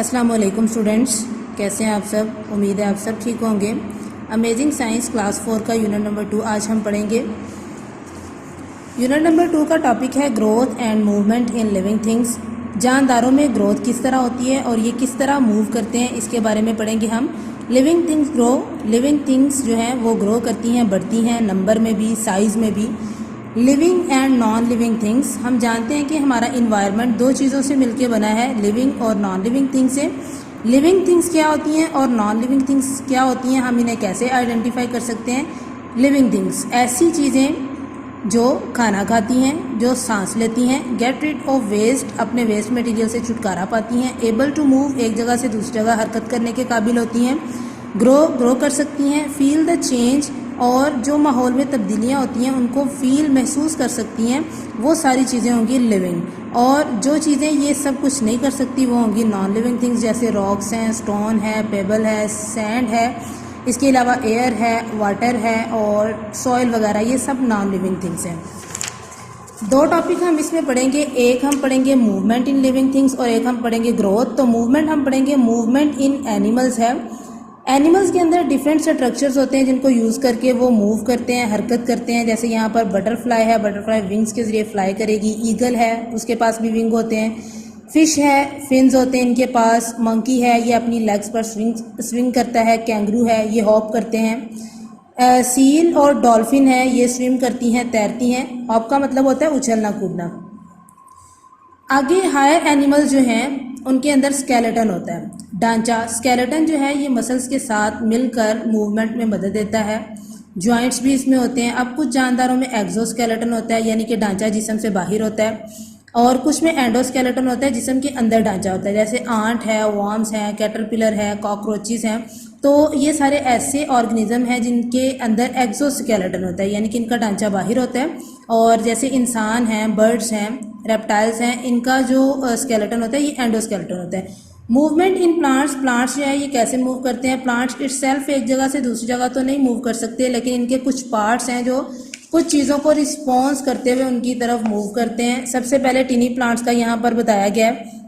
अस्सलाम वालेकुम स्टूडेंट्स, कैसे हैं आप सब। उम्मीद है आप सब ठीक होंगे। अमेजिंग साइंस क्लास 4 का यूनिट नंबर 2 आज हम पढ़ेंगे। यूनिट नंबर 2 का टॉपिक है growth and movement in living things. जानदारों में ग्रोथ किस तरह होती है और ये किस तरह मूव करते हैं, इसके बारे में पढ़ेंगे हम। Living things grow, living things जो हैं वो ग्रो करती हैं, बढ़ती हैं, नंबर में भी, साइज़ में भी। Living and non living things, हम जानते हैं कि हमारा इन्वायरमेंट दो चीज़ों से मिलकर बना है, लिविंग और नॉन लिविंग थिंग्स से। लिविंग थिंग्स क्या होती हैं और नॉन लिविंग थिंग्स क्या होती हैं, हम इन्हें कैसे आइडेंटिफाई कर सकते हैं। लिविंग थिंग्स ऐसी चीज़ें जो खाना खाती हैं, जो सांस लेती हैं, गेट रिड ऑफ वेस्ट, अपने वेस्ट मटेरियल से छुटकारा पाती हैं, एबल टू मूव, एक जगह से दूसरी जगह हरकत करने के काबिल होती हैं, ग्रो कर सकती हैं, फील द चेंज, और जो माहौल में तब्दीलियाँ होती हैं उनको फील महसूस कर सकती हैं, वो सारी चीज़ें होंगी लिविंग। और जो चीज़ें ये सब कुछ नहीं कर सकती वो होंगी नॉन लिविंग थिंग्स, जैसे रॉक्स हैं, स्टोन है, पेबल है, सैंड है, इसके अलावा एयर है, वाटर है और सॉइल वगैरह, ये सब नॉन लिविंग थिंग्स हैं। दो टॉपिक हम इसमें पढ़ेंगे, एक हम पढ़ेंगे मूवमेंट इन लिविंग थिंग्स और एक हम पढ़ेंगे ग्रोथ। तो मूवमेंट हम पढ़ेंगे, मूवमेंट इन एनिमल्स है। एनिमल्स के अंदर डिफरेंट स्ट्रक्चर्स होते हैं जिनको यूज़ करके वो मूव करते हैं, हरकत करते हैं। जैसे यहाँ पर बटरफ्लाई है, बटरफ्लाई विंग्स के ज़रिए फ्लाई करेगी। ईगल है, उसके पास भी विंग होते हैं। फिश है, फिन्स होते हैं इनके पास। मंकी है, ये अपनी लेग्स पर स्विंग करता है। कैंगरू है, ये हॉप करते हैं। सील और डॉल्फिन है, ये स्विम करती हैं, तैरती हैं। हॉप का मतलब होता है उछलना कूदना। आगे हायर एनिमल्स जो हैं उनके अंदर स्केलेटन होता है, ढांचा। स्केलेटन जो है ये मसल्स के साथ मिलकर मूवमेंट में मदद देता है। जॉइंट्स भी इसमें होते हैं। अब कुछ जानदारों में एक्सोस्केलेटन होता है, यानी कि ढांचा जिस्म से बाहर होता है, और कुछ में एंडोस्केलेटन होता है, जिस्म के अंदर ढांचा होता है। जैसे आंट है, वर्म्स हैं, कैटरपिलर है, कॉकरोचेस हैं। तो ये सारे ऐसे ऑर्गेनिज्म हैं जिनके अंदर एक्सोस्केलेटन होता है, यानी कि इनका ढांचा बाहर होता है। और जैसे इंसान हैं, बर्ड्स हैं, रेप्टाइल्स हैं, इनका जो स्केलेटन होता है ये एंडोस्केलेटन होता है। मूवमेंट इन प्लांट्स, प्लांट्स जो है ये कैसे मूव करते हैं। प्लांट्स इटसेल्फ एक जगह से दूसरी जगह तो नहीं मूव कर सकते, लेकिन इनके कुछ पार्ट्स हैं जो कुछ चीज़ों को रिस्पॉन्स करते हुए उनकी तरफ मूव करते हैं। सबसे पहले टिनी प्लांट्स का यहाँ पर बताया गया है।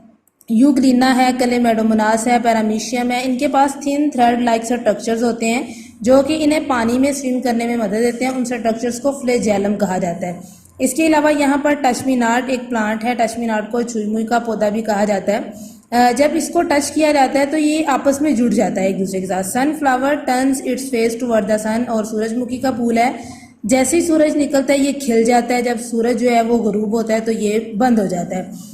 यूग्लिना है, कलेमेडोमोनास है, पैरामीशियम है। इनके पास थिन थ्रेड लाइक स्ट्रक्चर्स होते हैं जो कि इन्हें पानी में स्विम करने में मदद देते हैं। उन स्ट्रक्चर्स को फ्लैजेलम कहा जाता है। इसके अलावा यहाँ पर टचमीनाट एक प्लांट है, टचमीनाट को छुई-मुई का पौधा भी कहा जाता है। जब इसको टच किया जाता है तो ये आपस में जुड़ जाता है एक दूसरे के साथ। Sunflower turns its face toward the sun, और सूरजमुखी का फूल है, जैसे ही सूरज निकलता है ये खिल जाता है, जब सूरज जो है वो गुरूब होता है तो ये बंद हो जाता है।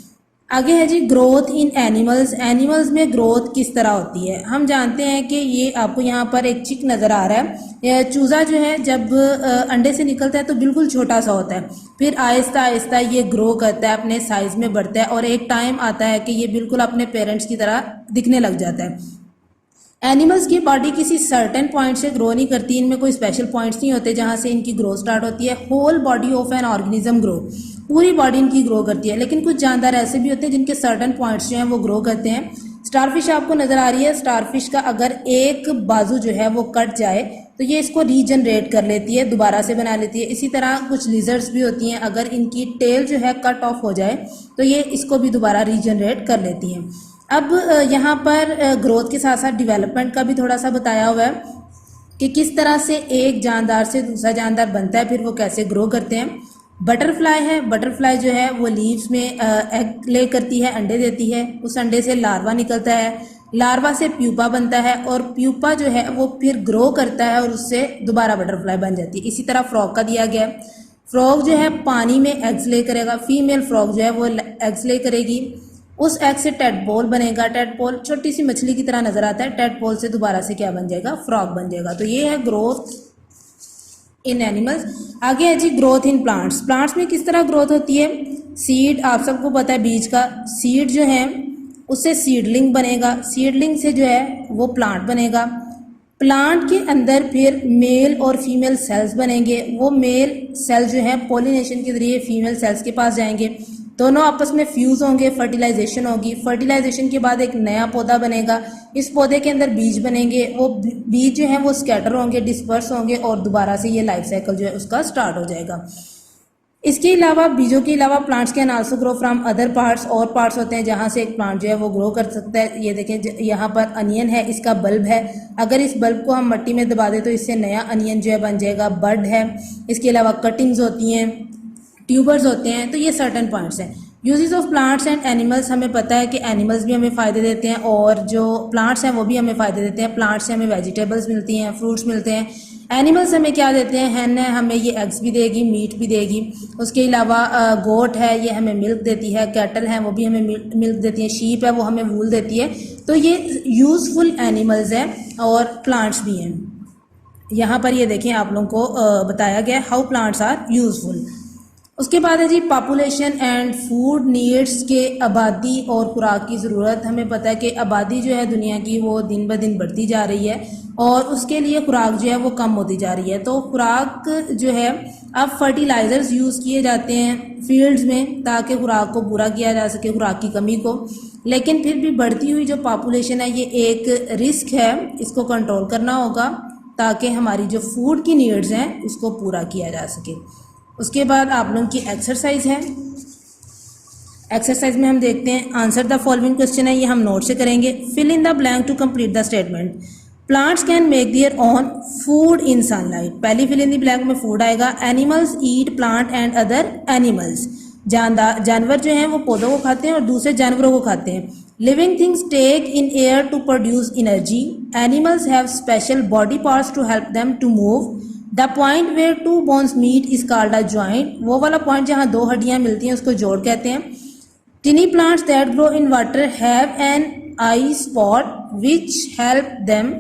आगे है जी ग्रोथ इन एनिमल्स। एनिमल्स में ग्रोथ किस तरह होती है। हम जानते हैं कि ये आपको यहाँ पर एक चिक नज़र आ रहा है। यह चूज़ा जो है जब अंडे से निकलता है तो बिल्कुल छोटा सा होता है, फिर आहिस्ता आहिस्ता ये ग्रो करता है, अपने साइज़ में बढ़ता है, और एक टाइम आता है कि ये बिल्कुल अपने पेरेंट्स की तरह दिखने लग जाता है। एनिमल्स की बॉडी किसी सर्टेन पॉइंट से ग्रो नहीं करती, इनमें कोई स्पेशल पॉइंट्स नहीं होते जहाँ से इनकी ग्रो स्टार्ट होती है। Whole body of an organism grow, पूरी बॉडी इनकी ग्रो करती है। लेकिन कुछ जानदार ऐसे भी होते हैं जिनके सर्टेन पॉइंट्स जो हैं वो ग्रो करते हैं। स्टारफिश आपको नज़र आ रही है। स्टारफिश का अगर एक बाजू जो है वो कट जाए तो ये इसको रीजनरेट कर लेती है, दोबारा से बना लेती है। इसी तरह कुछ लिजर्ड्स भी होती हैं, अगर इनकी टेल जो है कट ऑफ हो जाए तो ये इसको भी दोबारा रीजनरेट कर लेती हैं। अब यहाँ पर ग्रोथ के साथ साथ डेवलपमेंट का भी थोड़ा सा बताया हुआ है कि किस तरह से एक जानदार से दूसरा जानदार बनता है, फिर वो कैसे ग्रो करते हैं। बटरफ्लाई है, बटरफ्लाई जो है वो लीव्स में एग ले करती है, अंडे देती है। उस अंडे से लार्वा निकलता है, लार्वा से प्यूपा बनता है, और प्यूपा जो है वो फिर ग्रो करता है और उससे दोबारा बटरफ्लाई बन जाती है। इसी तरह फ्रॉग का दिया गया है। फ्रॉग जो है पानी में एग्स ले करेगा, फीमेल फ्रॉग जो है वो एग्स ले करेगी, उस एग से टेडपोल बनेगा। टेडपोल छोटी सी मछली की तरह नजर आता है, टेडपोल से दोबारा से क्या बन जाएगा, फ्रॉग बन जाएगा। तो ये है ग्रोथ इन एनिमल्स। आगे है जी ग्रोथ इन प्लांट्स। प्लांट्स में किस तरह ग्रोथ होती है। सीड, आप सबको पता है बीज का, सीड जो है उससे सीडलिंग बनेगा, सीडलिंग से जो है वो प्लांट बनेगा। प्लांट के अंदर फिर मेल और फीमेल सेल्स बनेंगे। वो मेल सेल जो है पॉलिनेशन के जरिए फीमेल सेल्स के पास जाएंगे, दोनों आपस में फ्यूज होंगे, फर्टिलाइजेशन होगी। फर्टिलाइजेशन के बाद एक नया पौधा बनेगा, इस पौधे के अंदर बीज बनेंगे। वो बीज जो है वो स्कैटर होंगे, डिस्पर्स होंगे, और दोबारा से ये लाइफ साइकिल जो है उसका स्टार्ट हो जाएगा। इसके अलावा बीजों के अलावा plants can also grow from other parts, और पार्ट्स होते हैं जहाँ से एक प्लांट जो है वो ग्रो कर सकता है। ये देखें यहाँ पर अनियन है, इसका बल्ब है, अगर इस बल्ब को हम मिट्टी में दबा दें तो इससे नया अनियन जो है बन जाएगा, बड है। इसके अलावा कटिंग्स होती हैं, ट्यूबर्स होते हैं, तो ये सर्टेन पॉइंट्स हैं। Uses of plants and animals, हमें पता है कि एनिमल्स भी हमें फ़ायदे देते हैं और जो प्लांट्स हैं वो भी हमें फ़ायदे देते हैं। प्लांट्स से हमें वेजिटेबल्स मिलती हैं, फ्रूट्स मिलते हैं। एनिमल्स हमें क्या देते हैं, हैन है हमें ये एग्स भी देगी, मीट भी देगी। उसके अलावा गोट है, ये हमें मिल्क देती है। कैटल हैं, वो भी हमें मिल्क देती है। शीप है, वो हमें वूल देती है। तो ये यूज़फुल एनिमल्स हैं और प्लांट्स भी हैं। यहाँ पर ये देखें आप लोगों को बताया गया हाउ प्लांट्स आर यूज़फुल। उसके बाद है जी पॉपुलेशन एंड फूड नीड्स के आबादी और खुराक की ज़रूरत। हमें पता है कि आबादी जो है दुनिया की वो दिन ब दिन बढ़ती जा रही है और उसके लिए खुराक जो है वो कम होती जा रही है। तो खुराक जो है अब फर्टिलाइज़र्स यूज़ किए जाते हैं फील्ड्स में ताकि खुराक को पूरा किया जा सके, खुराक की कमी को। लेकिन फिर भी बढ़ती हुई जो पॉपुलेशन है ये एक रिस्क है, इसको कंट्रोल करना होगा ताकि हमारी जो फूड की नीड्स हैं उसको पूरा किया जा सके। उसके बाद आप लोगों की एक्सरसाइज है। एक्सरसाइज में हम देखते हैं आंसर द फॉलोइंग क्वेश्चन है, ये हम नोट से करेंगे। Fill in the blank to complete the statement. Plants can make their own food in sunlight. पहली फिल इन द ब्लैंक में फूड आएगा। Animals eat plant and other animals. जानवर जो हैं वो पौधों को खाते हैं और दूसरे जानवरों को खाते हैं। Living things take in air to produce energy. Animals have special body parts to help them to move. The point where two bones meet is called a joint. वो वाला पॉइंट जहाँ दो हड्डियाँ मिलती हैं उसको जोड़ कहते हैं। Tiny plants that grow in water have an eye spot which help them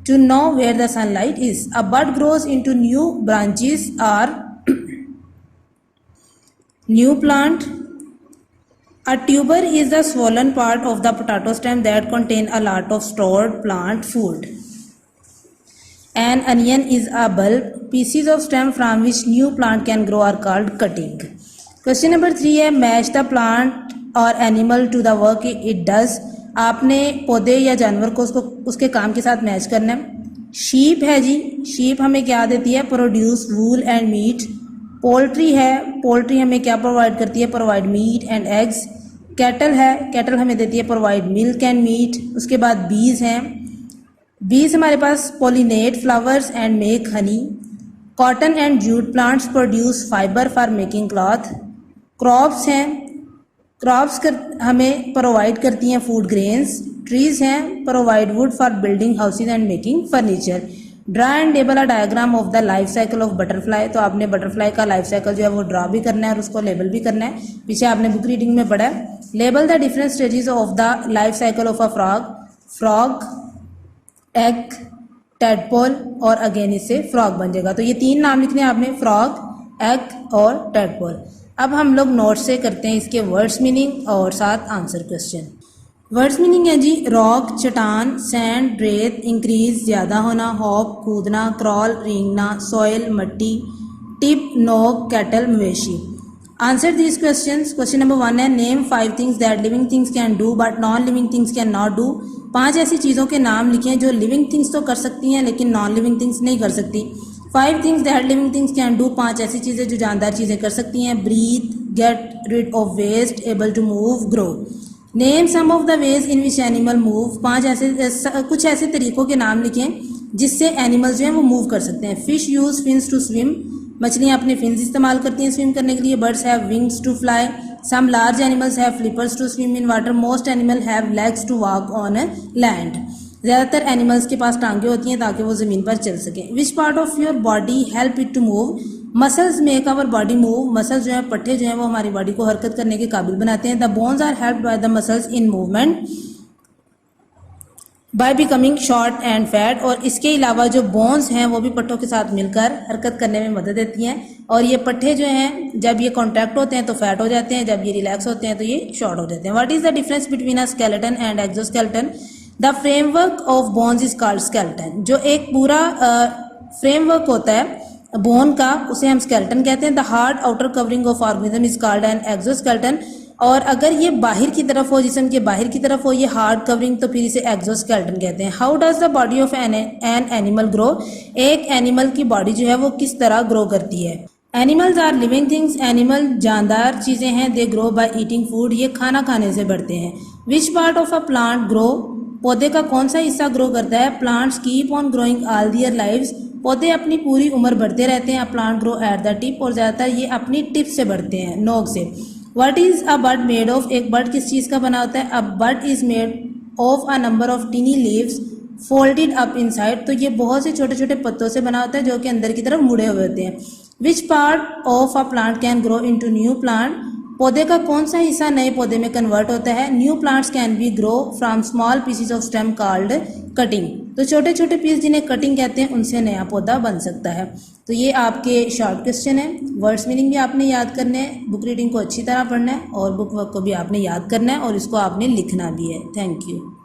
to know where the sunlight is. A bud grows into new branches or new plant. A tuber is the swollen part of the potato stem that contain a lot of stored plant food. An onion is a bulb. Pieces of stem from which new plant can grow are called cutting. Question number 3 है match the plant or animal to the work it does. आपने पौधे या जानवर को उसके काम के साथ मैच करना है। शीप है जी, शीप हमें क्या देती है, produce wool and meat. Poultry है, पोल्ट्री हमें क्या प्रोवाइड करती है, provide meat and eggs. Cattle है, कैटल हमें देती है प्रोवाइड मिल्क एंड मीट। उसके बाद बीज हैं, बीज हमारे पास pollinate flowers and make honey. Cotton and jute plants produce fibre for making cloth. Crops हैं, क्रॉप्स हमें प्रोवाइड करती हैं फूड ग्रेन्स। ट्रीज हैं, provide wood for building houses and making furniture. Draw and label a diagram of the life cycle of butterfly. तो आपने butterfly का life cycle जो है वो ड्रा भी करना है और उसको लेबल भी करना है, पीछे आपने बुक रीडिंग में पढ़ा है। Label the different stages of the life cycle of a frog. Frog, egg, tadpole और अगेन इससे फ्रॉग बन जाएगा। तो ये 3 नाम लिखने हैं आपने, फ्रॉग, एग और टैडपोल। अब हम लोग नोट से करते हैं इसके वर्ड्स मीनिंग और साथ आंसर क्वेश्चन। वर्ड्स मीनिंग है जी रॉक चट्टान, सैंड रेत, इंक्रीज ज़्यादा होना, हॉप कूदना, क्रॉल रेंगना, सॉइल मट्टी, टिप नोक कैटल मवेशी। Answer this questions. Question number 1 है name 5 things that living things can do but non living things can not do. 5 ऐसी चीज़ों के नाम लिखें जो लिविंग थिंग्स तो कर सकती हैं लेकिन नॉन लिविंग थिंग्स नहीं कर सकती। 5 things that living things can do, 5 ऐसी चीज़ें जो जानदार चीज़ें कर सकती हैं। Breathe, get rid of waste, able to move, grow. Name some of the ways in which animal move. 5 कुछ ऐसे तरीकों के नाम लिखें जिससे एनिमल्स जो हैं वो मूव कर सकते हैं। Fish use fins to swim, मछलियाँ अपने फिन्स इस्तेमाल करती हैं स्विम करने के लिए। Birds have wings to fly. Some large animals have flippers to swim in water. Most animal have legs to walk on land. ज़्यादातर एनिमल्स के पास टांगें होती हैं ताकि वो ज़मीन पर चल सकें। Which part of your body help it to move. Muscles make our body move. Muscles जो है, पट्टे जो हैं वो हमारी बॉडी को हरकत करने के काबिल बनाते हैं। The bones are helped by the muscles in movement by becoming short and fat. और इसके अलावा जो बोन्स हैं वो भी पट्टों के साथ मिलकर हरकत करने में मदद देती हैं। और ये पट्टे जो हैं जब ये कॉन्टैक्ट होते हैं तो फैट हो जाते हैं, जब ये रिलैक्स होते हैं तो ये शॉर्ट हो जाते हैं। What is the difference between a skeleton and exoskeleton. The framework of bones is called skeleton. जो एक पूरा फ्रेमवर्क होता है बोन का उसे हम स्केलेटन कहते हैं। The hard outer covering of organism is called an exoskeleton. और अगर ये बाहर की तरफ हो, जिस्म के बाहर की तरफ हो ये हार्ड कवरिंग, तो फिर इसे एक्सोस्केलेटन कहते हैं। How does the body of an animal grow. एक एनिमल की बॉडी जो है वो किस तरह ग्रो करती है। Animals are living things, animal जानदार चीज़ें हैं। They grow by eating food, ये खाना खाने से बढ़ते हैं। Which part of a plant grow, पौधे का कौन सा हिस्सा ग्रो करता है। Plants keep on growing all their lives, पौधे अपनी पूरी उम्र बढ़ते रहते हैं। Plant grow at the tip, और ज़्यादातर ये अपनी टिप से बढ़ते हैं, नोक से। What is a bud made of, एक बड किस चीज़ का बना होता है। A bud is made of a number of tiny leaves folded up inside, तो ये बहुत से छोटे छोटे पत्तों से बना होता है जो कि अंदर की तरफ मुड़े हुए होते हैं। Which part of a plant can grow into new plant, पौधे का कौन सा हिस्सा नए पौधे में कन्वर्ट होता है। New plants can be grow from small pieces of stem called cutting, तो छोटे छोटे पीस जिन्हें कटिंग कहते हैं उनसे नया पौधा बन सकता है। तो ये आपके शॉर्ट क्वेश्चन है। वर्ड्स मीनिंग भी आपने याद करने हैं, बुक रीडिंग को अच्छी तरह पढ़ना है और बुक वर्क को भी आपने याद करना है और इसको आपने लिखना भी है। Thank you.